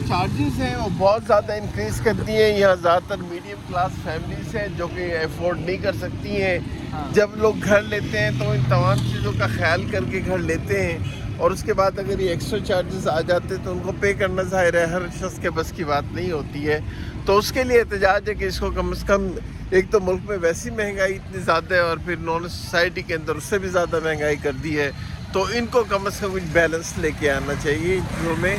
Charges ہیں وہ بہت زیادہ انکریز کر دیے ہیں. یہاں زیادہ تر میڈیم کلاس فیملیز ہیں جو کہ افورڈ نہیں کر سکتی ہیں. جب لوگ گھر لیتے ہیں تو ان تمام چیزوں کا خیال کر کے گھر لیتے ہیں, اور اس کے بعد اگر یہ ایکسٹرا چارجز آ جاتے تو ان کو پے کرنا ظاہر ہے ہر شخص کے بس کی بات نہیں ہوتی ہے. تو اس کے لیے احتجاج ہے کہ اس کو کم از کم, ایک تو ملک میں ویسی مہنگائی اتنی زیادہ ہے اور پھر نان سوسائٹی کے اندر اس سے بھی زیادہ مہنگائی کر دی ہے, تو ان کو کم از کم کچھ بیلنس لے کے آنا چاہیے. ان چیزوں میں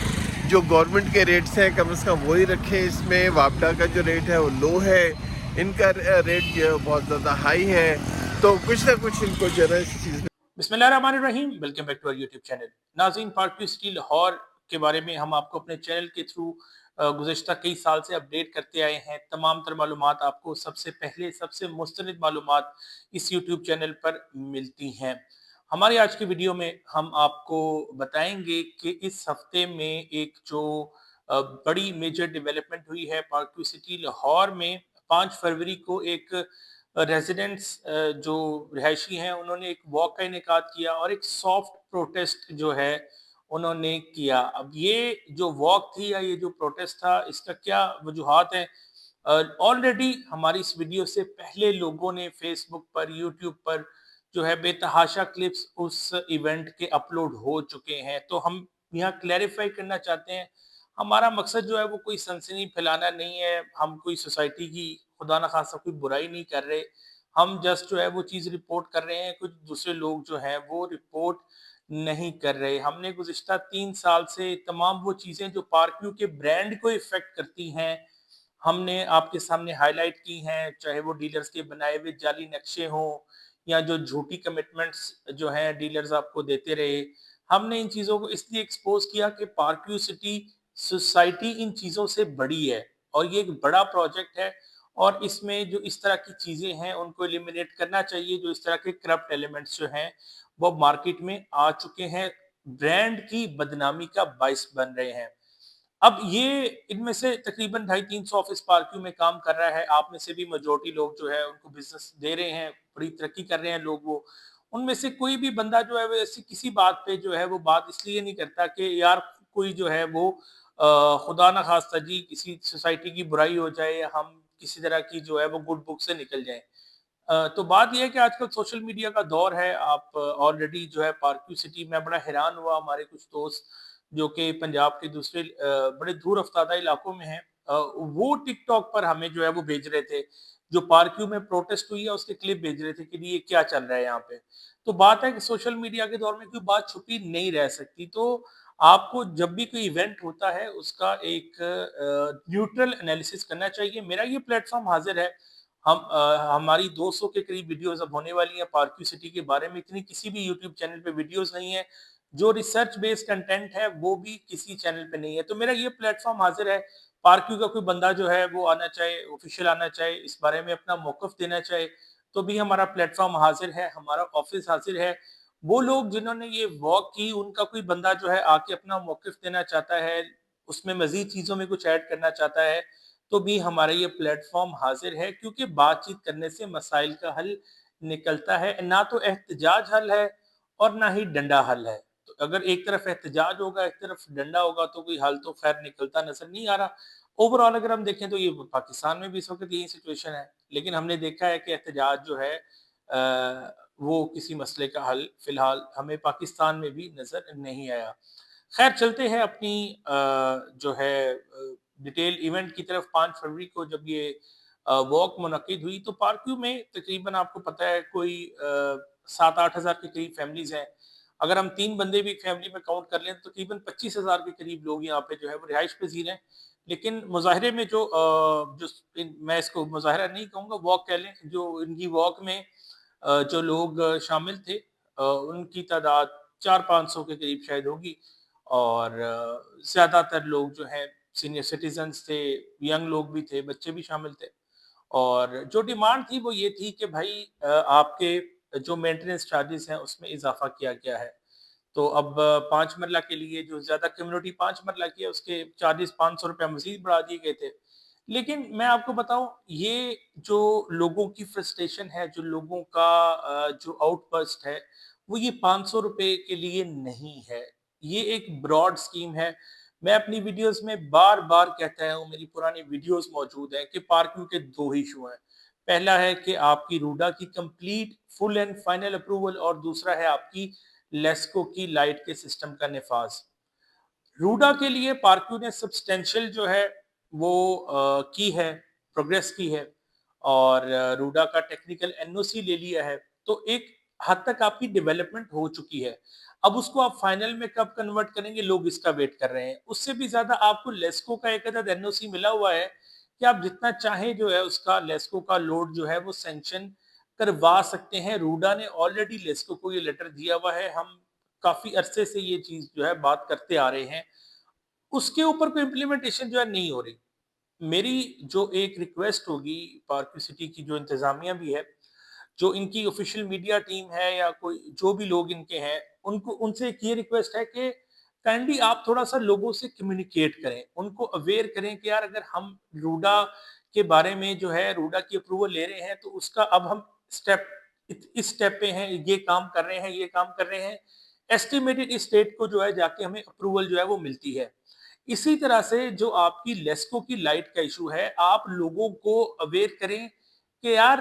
جو گورنمنٹ کے ریٹس ہیں کم از کم وہی رکھیں. اس میں وابڈا کا جو ریٹ ہے وہ لو ہے, ان کا ریٹ جو ہے بہت زیادہ ہائی ہے, تو کچھ نہ کچھ ان کو جو ہے اس چیز میں. بسم اللہ الرحمن الرحیم. ویلکم بیک ٹو اور یوٹیوب چینل. ناظرین, پارکوی سٹی لاہور کے بارے میں ہم آپ کو اپنے چینل کے تھرو گزشتہ کئی سال سے اپڈیٹ کرتے آئے ہیں. تمام تر معلومات آپ کو سب سے پہلے, سب سے مستند معلومات اس یوٹیوب چینل پر ملتی ہیں. ہماری آج کی ویڈیو میں ہم آپ کو بتائیں گے کہ اس ہفتے میں ایک جو بڑی میجر ڈیولپمنٹ ہوئی ہے پارکوی سٹی لاہور میں. 5 فروری کو ایک ریزیڈنٹس جو رہائشی ہیں انہوں نے ایک واک کا انعقاد کیا اور ایک سافٹ پروٹیسٹ جو ہے انہوں نے کیا. اب یہ جو واک تھی یا یہ جو پروٹیسٹ تھا, اس کا کیا وجوہات ہیں؟ آلریڈی ہماری اس ویڈیو سے پہلے لوگوں نے فیس بک پر, یوٹیوب پر جو ہے بے تحاشا کلپس اس ایونٹ کے اپلوڈ ہو چکے ہیں. تو ہم یہاں کلیریفائی کرنا چاہتے ہیں, ہمارا مقصد جو ہے وہ کوئی سنسنی پھیلانا نہیں ہے. ہم کوئی سوسائٹی کی خدا نخواستہ کوئی برائی نہیں کر رہے, ہم جسٹ جو ہے وہ چیز رپورٹ کر رہے ہیں. کچھ دوسرے لوگ جو ہیں وہ رپورٹ نہیں کر رہے. ہم نے گزشتہ 3 سال سے تمام وہ چیزیں جو پارکیو کے برانڈ کو افیکٹ کرتی ہیں ہم نے آپ کے سامنے ہائی لائٹ کی ہیں, چاہے وہ ڈیلرز کے بنائے ہوئے جعلی نقشے ہوں یا جو جھوٹی کمٹمنٹس جو ہیں ڈیلرز آپ کو دیتے رہے. ہم نے ان چیزوں کو اس لیے ایکسپوز کیا کہ پارکیو سٹی سوسائٹی ان چیزوں سے بڑی ہے اور یہ ایک بڑا پروجیکٹ ہے, اور اس میں جو اس طرح کی چیزیں ہیں ان کو ایلیمینیٹ کرنا چاہیے. جو اس طرح کے کرپٹ ایلیمنٹس جو ہیں وہ مارکیٹ میں آ چکے ہیں, برانڈ کی بدنامی کا باعث بن رہے ہیں. اب یہ ان میں سے تقریباً 250-300 آفس پارکیو میں کام کر رہا ہے. آپ میں سے بھی میجورٹی لوگ جو ہے ان کو بزنس دے رہے ہیں, بڑی ترقی کر رہے ہیں لوگ. وہ ان میں سے کوئی بھی بندہ جو ہے وہ ایسی کسی بات پہ جو ہے وہ بات اس لیے نہیں کرتا کہ یار کوئی جو ہے وہ خدا نہ خواستہ جی کسی سوسائٹی کی برائی ہو جائے یا ہم کسی طرح کی جو ہے وہ گڈ بک سے نکل جائیں. تو بات یہ ہے کہ آج کل سوشل میڈیا کا دور ہے. آپ آلریڈی جو ہے پارکیو سٹی میں بڑا حیران ہوا, ہمارے کچھ دوست جو کہ پنجاب کے دوسرے بڑے دور افتادہ علاقوں میں ہیں, وہ ٹک ٹاک پر ہمیں جو ہے وہ بھیج رہے تھے, جو پارکیو میں پروٹیسٹ ہوئی ہے اس کے کلپ بھیج رہے تھے کہ یہ کیا چل رہا ہے یہاں پہ. تو بات ہے کہ سوشل میڈیا کے دور میں کوئی بات چھپی نہیں رہ سکتی. تو آپ کو جب بھی کوئی ایونٹ ہوتا ہے اس کا ایک نیوٹرل انالیسس کرنا چاہیے. میرا یہ پلیٹ فارم حاضر ہے, ہماری 200 کے قریب ویڈیوز اب ہونے والی ہیں پارکیو سٹی کے بارے میں. اتنی کسی بھی یوٹیوب چینل پہ ویڈیوز نہیں ہیں. جو ریسرچ بیس کنٹینٹ ہے وہ بھی کسی چینل پہ نہیں ہے. تو میرا یہ پلیٹ فارم حاضر ہے, پارکیو کا کوئی بندہ جو ہے وہ آنا چاہے, آفیشیل آنا چاہے, اس بارے میں اپنا موقف دینا چاہے, تو بھی ہمارا پلیٹ فارم حاضر ہے, ہمارا آفس حاضر ہے. وہ لوگ جنہوں نے یہ واک کی ان کا کوئی بندہ جو ہے آ کے اپنا موقف دینا چاہتا ہے, اس میں مزید چیزوں میں کچھ ایڈ کرنا چاہتا ہے, تو بھی ہمارا یہ پلیٹ فارم حاضر ہے. کیونکہ بات چیت کرنے سے مسائل کا حل نکلتا ہے. نہ تو احتجاج حل ہے اور نہ ہی ڈنڈا حل ہے. تو اگر ایک طرف احتجاج ہوگا ایک طرف ڈنڈا ہوگا تو کوئی حل تو خیر نکلتا نظر نہیں آ رہا. اوورآل اگر ہم دیکھیں تو یہ پاکستان میں بھی اس وقت یہی سچویشن ہے, لیکن ہم نے دیکھا ہے کہ احتجاج جو ہے وہ کسی مسئلے کا حل فی الحال ہمیں پاکستان میں بھی نظر نہیں آیا. خیر چلتے ہیں اپنی جو ہے ڈیٹیل ایونٹ کی طرف. 5 فروری کو جب یہ واک منعقد ہوئی تو پارکیو میں تقریباً آپ کو پتہ ہے کوئی 7-8 ہزار کے قریب فیملیز ہیں. اگر ہم 3 بندے بھی فیملی میں کاؤنٹ کر لیں تو تقریباً 25 ہزار کے قریب لوگ یہاں پہ جو ہے وہ رہائش پذیر ہیں. لیکن مظاہرے میں جو میں اس کو مظاہرہ نہیں کہوں گا, واک کہہ لیں, جو ان کی واک میں جو لوگ شامل تھے ان کی تعداد 400-500 کے قریب شاید ہوگی, اور زیادہ تر لوگ جو ہیں سینئر سٹیزنز تھے, ینگ لوگ بھی تھے, بچے بھی شامل تھے. اور جو ڈیمانڈ تھی وہ یہ تھی کہ بھائی آپ کے جو مینٹیننس چارجز ہیں اس میں اضافہ کیا گیا ہے. تو اب 5 مرلہ کے لیے جو زیادہ کمیونٹی 5 مرلہ کی ہے اس کے چارجز 500 روپے مزید بڑھا دیے گئے تھے. لیکن میں آپ کو بتاؤں, یہ جو لوگوں کی فرسٹریشن ہے, جو لوگوں کا جو آؤٹ برسٹ ہے, وہ یہ 500 روپے کے لیے نہیں ہے. یہ ایک براڈ سکیم ہے. میں اپنی ویڈیوز میں بار بار کہتا ہوں, میری پرانی ویڈیوز موجود ہیں, کہ پارکنگ کے 2 ایشو ہیں. پہلا ہے کہ آپ کی روڈا کی complete full and final approval, اور دوسرا ہے آپ کی لیسکو کی لائٹ کے سسٹم کا نفاذ. روڈا کے لیے پارکیو نے سبسٹینشل جو ہے وہ کی ہے, پروگریس کی ہے, اور روڈا کا ٹیکنیکل این او سی لے لیا ہے, تو ایک حد تک آپ کی ڈیولپمنٹ ہو چکی ہے. اب اس کو آپ فائنل میں کب کنورٹ کریں گے, لوگ اس کا ویٹ کر رہے ہیں. اس سے بھی زیادہ آپ کو لیسکو کا ایک عدد این او سی ملا ہوا ہے کہ آپ جتنا چاہیں جو ہے اس کا لیسکو کا لوڈ جو ہے وہ سینکشن کروا سکتے ہیں. روڈا نے آلریڈی لیسکو کو یہ لیٹر دیا ہوا ہے, ہم کافی عرصے سے یہ چیز جو ہے بات کرتے آ رہے ہیں. اس کے اوپر کوئی امپلیمنٹیشن جو ہے نہیں ہو رہی. میری جو ایک ریکویسٹ ہوگی پارکیو سٹی کی جو انتظامیہ بھی ہے, جو ان کی آفیشیل میڈیا ٹیم ہے, یا کوئی جو بھی لوگ ان کے ہیں, ان سے ایک یہ ریکویسٹ ہے کہ کائنڈلی آپ تھوڑا سا لوگوں سے کمیونیکیٹ کریں, ان کو اویئر کریں کہ یار اگر ہم روڈا کے بارے میں جو ہے روڈا کی اپروول لے رہے ہیں تو اس کا اب ہم اس سٹیپ پہ ہیں, یہ کام کر رہے ہیں, یہ کام کر رہے ہیں, ایسٹیمیٹڈ اسٹیٹ کو جو ہے جا کے ہمیں اپروول جو ہے وہ ملتی ہے. اسی طرح سے جو آپ کی لیسکو کی لائٹ کا ایشو ہے, آپ لوگوں کو اویئر کریں کہ یار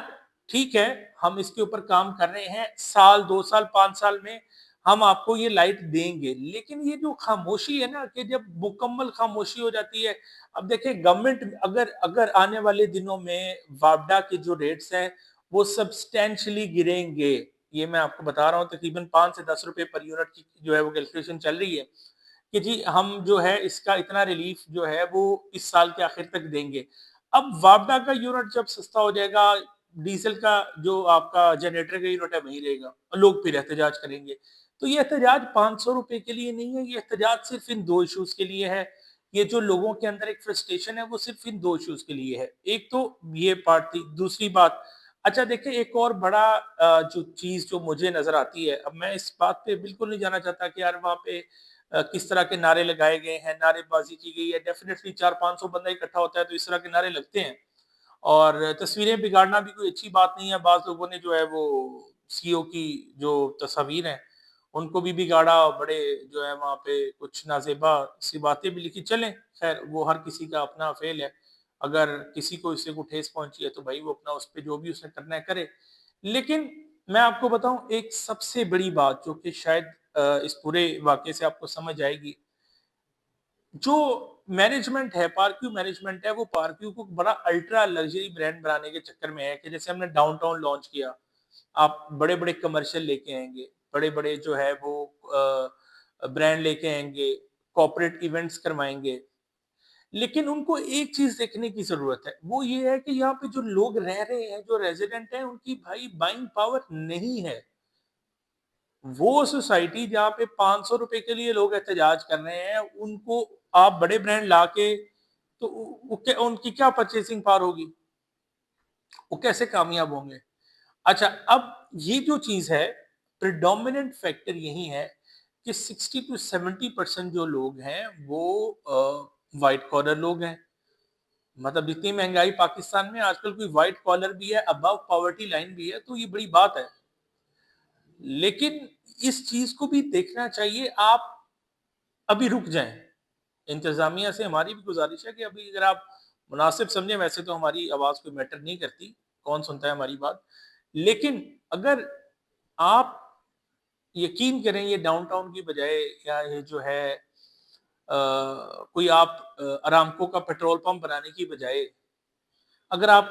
ٹھیک ہے ہم اس کے اوپر کام کر رہے ہیں, سال 2 سال 5 سال میں ہم آپ کو یہ لائٹ دیں گے. لیکن یہ جو خاموشی ہے نا, کہ جب مکمل خاموشی ہو جاتی ہے. اب دیکھیں گورنمنٹ اگر آنے والے دنوں میں وابڈا کے جو ریٹس ہیں وہ سبسٹینشلی گریں گے, یہ میں آپ کو بتا رہا ہوں, تقریباً 5 سے 10 روپے پر یونٹ کی جو ہے وہ کیلکولیشن چل رہی ہے کہ جی ہم جو ہے اس کا اتنا ریلیف جو ہے وہ اس سال کے آخر تک دیں گے. اب وابڈا کا یونٹ جب سستا ہو جائے گا, ڈیزل کا جو آپ کا جنریٹر کا یونٹ ہے وہی رہے گا, اور لوگ پھر احتجاج کریں گے. تو یہ احتجاج 500 روپے کے لیے نہیں ہے, یہ احتجاج صرف ان 2 ایشوز کے لیے ہے. یہ جو لوگوں کے اندر ایک فرسٹریشن ہے وہ صرف ان 2 ایشوز کے لیے ہے. ایک تو یہ پارٹ تھی. دوسری بات, اچھا دیکھیں ایک اور بڑا جو چیز جو مجھے نظر آتی ہے, اب میں اس بات پہ بالکل نہیں جانا چاہتا کہ یار وہاں پہ کس طرح کے نعرے لگائے گئے ہیں, نعرے بازی کی گئی ہے. ڈیفینیٹلی 400-500 بندہ اکٹھا ہوتا ہے تو اس طرح کے نعرے لگتے ہیں, اور تصویریں بگاڑنا بھی کوئی اچھی بات نہیں ہے. بعض لوگوں نے جو ہے وہ سی او کی جو تصاویر ہیں ان کو بھی بگاڑا, بڑے جو ہے وہاں پہ کچھ نازیبا سی باتیں بھی لکھی. چلیں خیر وہ ہر کسی کا اپنا فعل ہے, اگر کسی کو اس سے کوئی ٹھیس پہنچی ہے تو بھائی وہ اپنا اس پہ جو بھی اس نے کرنا ہے کرے. لیکن میں آپ کو بتاؤں ایک سب سے بڑی بات جو کہ شاید اس پورے واقعے سے آپ کو سمجھ آئے گی, جو مینجمنٹ ہے, پارکیو مینجمنٹ ہے, وہ پارکیو کو بڑا الٹرا لگژری برانڈ بنانے کے چکر میں ہے. کہ جیسے ہم نے ڈاؤن ٹاؤن لانچ کیا, آپ بڑے بڑے کمرشل لے کے آئیں گے, بڑے بڑے جو ہے وہ برانڈ لے کے آئیں گے, کارپوریٹ ایونٹس کروائیں گے. لیکن ان کو ایک چیز دیکھنے کی ضرورت ہے, وہ یہ ہے کہ یہاں پہ جو لوگ رہ رہے ہیں, جو ریزیڈنٹ ہیں, ان کی بھائی بائنگ پاور نہیں ہے. وہ سوسائٹی جہاں پہ 500 روپے کے لیے لوگ احتجاج کر رہے ہیں, ان کو آپ بڑے برانڈ لا کے تو ان کی کیا پرچیسنگ پاور ہوگی, وہ کیسے کامیاب ہوں گے. اچھا اب یہ جو چیز ہے, پریڈومیننٹ فیکٹر یہی ہے کہ 60-70% جو لوگ ہیں وہ وائٹ کالر لوگ ہیں. مطلب جتنی مہنگائی پاکستان میں آج کل, کوئی وائٹ کالر بھی ہے, ابو پاورٹی لائن بھی ہے, تو یہ بڑی بات ہے. لیکن اس چیز کو بھی دیکھنا چاہیے. آپ ابھی رک جائیں, انتظامیہ سے ہماری بھی گزارش ہے کہ ابھی اگر آپ مناسب سمجھیں, ویسے تو ہماری آواز کوئی میٹر نہیں کرتی, کون سنتا ہے ہماری بات, لیکن اگر آپ یقین کریں یہ ڈاؤن ٹاؤن کی بجائے, یا یہ جو ہے کوئی آپ ارامکو کا پیٹرول پمپ بنانے کی بجائے, اگر آپ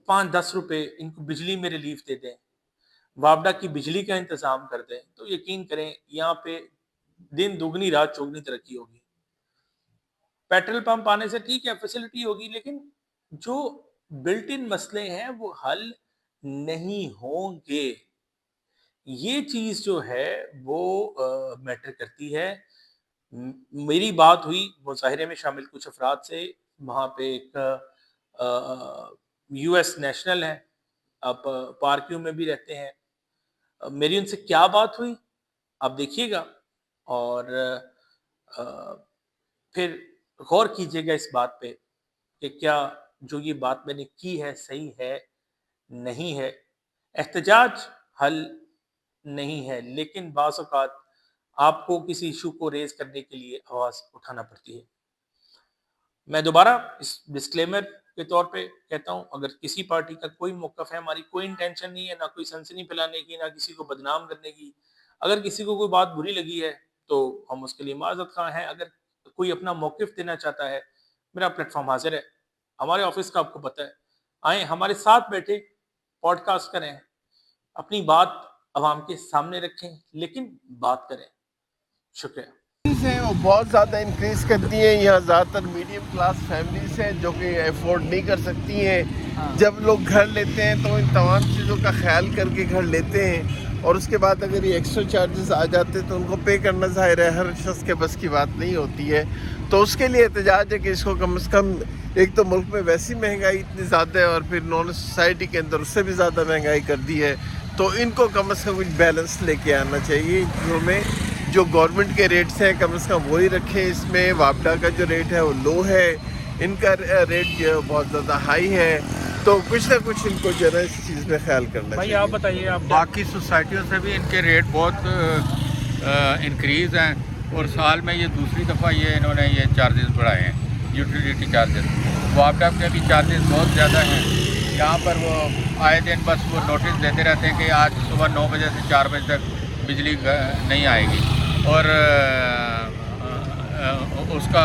5-10 روپے ان کو بجلی میں ریلیف دے دیں, وابڈا کی بجلی کا انتظام کر دیں, تو یقین کریں یہاں پہ دن دگنی رات چوگنی ترقی ہوگی. پیٹرول پمپ آنے سے ٹھیک ہے فیسلٹی ہوگی, لیکن جو بلٹ ان مسئلے ہیں وہ حل نہیں ہوں گے. یہ چیز جو ہے وہ میٹر کرتی ہے. میری بات ہوئی مظاہرے میں شامل کچھ افراد سے, وہاں پہ ایک یو ایس نیشنل ہے, اب پارکیو میں بھی رہتے ہیں. میری ان سے کیا بات ہوئی آپ دیکھیے گا, اور پھر غور کیجیے گا اس بات پہ کہ کیا جو یہ بات میں نے کی ہے صحیح ہے نہیں ہے. احتجاج حل نہیں ہے, لیکن بعض اوقات آپ کو کسی ایشو کو ریز کرنے کے لیے آواز اٹھانا پڑتی ہے۔ میں دوبارہ اس ڈسکلیمر کے طور پہ کہتا ہوں، اگر کسی پارٹی کا کوئی موقف ہے، ہماری کوئی انٹینشن نہیں ہے، نہ کوئی سنسنی پھیلانے کی، نہ کسی کو بدنام کرنے کی۔ اگر کسی کو کوئی بات بری لگی ہے تو ہم اس کے لیے معذرت خواہ ہیں۔ اگر کوئی اپنا موقف دینا چاہتا ہے، میرا پلیٹ فارم حاضر ہے، ہمارے آفس کا آپ کو پتہ ہے، آئیں ہمارے ساتھ بیٹھے، پوڈ کاسٹ کریں، اپنی بات عوام کے سامنے رکھیں، لیکن بات کریں۔ شکریہ۔ ہیں وہ بہت زیادہ انکریز کر دی ہیں۔ یہاں زیادہ تر میڈیم کلاس فیملیز ہیں جو کہ افورڈ نہیں کر سکتی ہیں۔ جب لوگ گھر لیتے ہیں تو ان تمام چیزوں کا خیال کر کے گھر لیتے ہیں، اور اس کے بعد اگر یہ ایکسٹرا چارجز آ جاتے تو ان کو پے کرنا ظاہر ہے ہر شخص کے بس کی بات نہیں ہوتی ہے۔ تو اس کے لیے احتجاج ہے کہ اس کو کم از کم، ایک تو ملک میں ویسی مہنگائی اتنی زیادہ ہے اور پھر نان سوسائٹی کے اندر اس سے بھی زیادہ مہنگائی کر دی ہے، تو ان کو کم از کم کچھ بیلنس لے کے آنا چاہیے۔ ان چیزوں میں جو گورنمنٹ کے ریٹس ہیں کم از کم وہی رکھیں۔ اس میں وابڈا کا جو ریٹ ہے وہ لو ہے، ان کا ریٹ جو ہے بہت زیادہ ہائی ہے، تو کچھ نہ کچھ ان کو جو ہے نا اس چیز میں خیال کرنا بھائی چاہیے۔ آپ بتائیے، آپ باقی سوسائٹیوں سے بھی ان کے ریٹ بہت انکریز ہیں، اور سال میں یہ دوسری دفعہ انہوں نے یہ چارجز بڑھائے ہیں، یوٹیلیٹی چارجز۔ وابڈا کے بھی چارجز بہت زیادہ ہیں۔ یہاں پر وہ آئے دن بس وہ نوٹس دیتے رہتے ہیں کہ آج صبح 9 بجے سے 4 بجے تک بجلی نہیں آئے گی، اور اس کا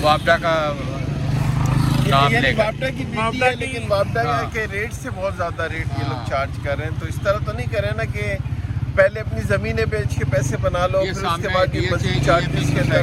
وابڈا کا نام لے کر وابڈا کی بجلی ہے، لیکن وابڈا کے ریٹ سے بہت زیادہ ریٹ یہ لوگ چارج کر رہے ہیں۔ تو اس طرح تو نہیں کر رہے نا کہ پہلے اپنی زمینیں بیچ کے پیسے بنا لو، پھر اس کے بعد یہ مزید چارجز کے اندر